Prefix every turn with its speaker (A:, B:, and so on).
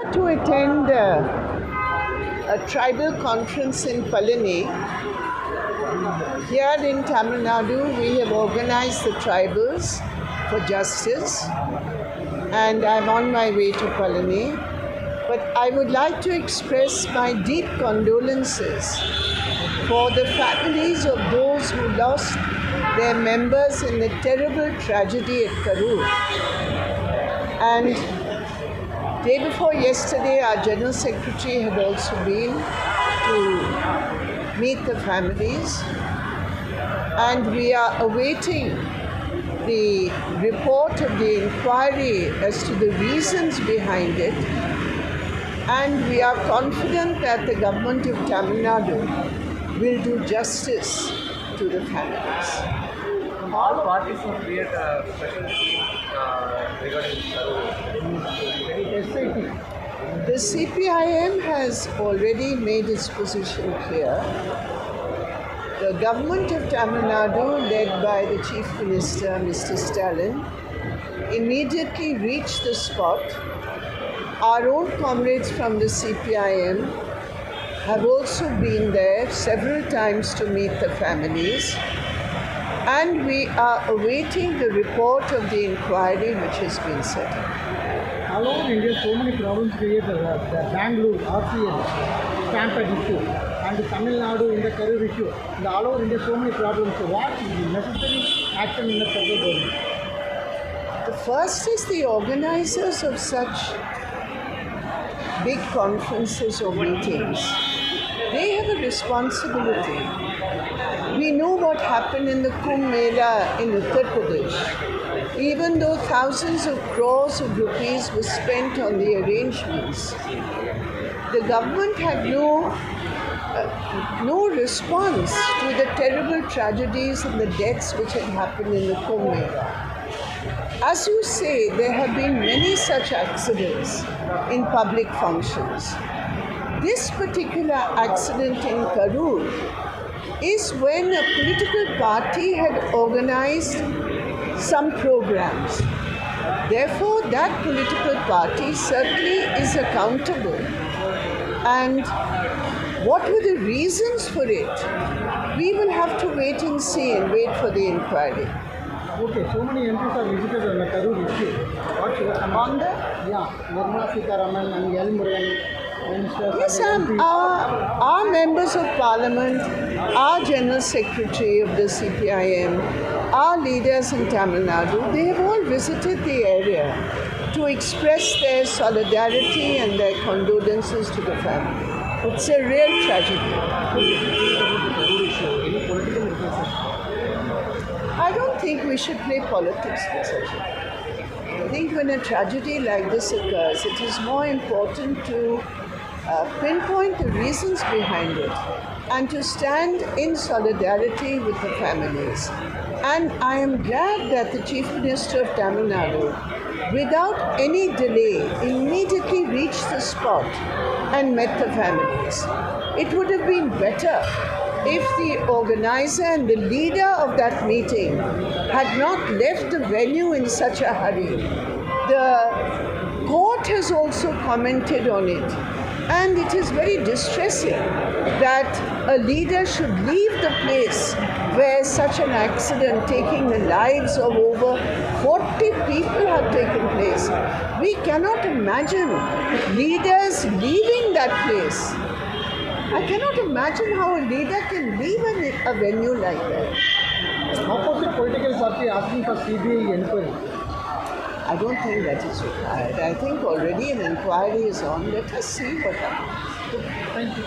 A: To attend a tribal conference in Palani. Here in Tamil Nadu, we have organized the Tribals for Justice, and I'm on my way to Palani. But I would like to express my deep condolences for the families of those who lost their members in the terrible tragedy at Karur. And day before yesterday, our General Secretary had also been to meet the families, and we are awaiting the report of the inquiry as to the reasons behind it, and we are confident that the government of Tamil Nadu will do justice to the families.
B: All parties will create a special team regarding
A: The CPIM has already made its position clear. The government of Tamil Nadu, led by the Chief Minister, Mr. Stalin, immediately reached the spot. Our own comrades from the CPIM have also been there several times to meet the families, and we are awaiting the report of the inquiry which has been set up.
C: All over India, so many problems created. The Bangalore, RCL, stampede issue, and Tamil Nadu in the Karur issue. And all over India, so many problems. So what is the necessary action in the federal government?
A: The first is the organizers of such big conferences or meetings. They have a responsibility. We know what happened in the Kumbh Mela in Uttar Pradesh. Even though thousands of crores of rupees were spent on the arrangements, the government had no response to the terrible tragedies and the deaths which had happened in the Kumbh Mela. As you say, there have been many such accidents in public functions. This particular accident in Karur is when a political party had organized some programs. Therefore, that political party certainly is accountable. And what were the reasons for it? We will have to wait and see and wait for the inquiry.
C: Okay, so many MPs are visited on the Karur issue. What's your
A: On the?
C: Yeah, Nirmala Sitharaman and L. Murugan.
A: Yes, our members of parliament, our general secretary of the CPIM, our leaders in Tamil Nadu, they have all visited the area to express their solidarity and their condolences to the family. It's a real tragedy. I don't think we should play politics with such a thing. I think when a tragedy like this occurs, it is more important to pinpoint the reasons behind it and to stand in solidarity with the families. And I am glad that the Chief Minister of Tamil Nadu, without any delay, immediately reached the spot and met the families. It would have been better if the organizer and the leader of that meeting had not left the venue in such a hurry. The court has also commented on it. And it is very distressing that a leader should leave the place where such an accident taking the lives of over 40 people have taken place. We cannot imagine leaders leaving that place. I cannot imagine how a leader can leave a venue like that.
C: Opposite political party asking for CBI inquiry.
A: I don't think that is required. I think already an inquiry is on. Let us see what happens.
C: Thank you.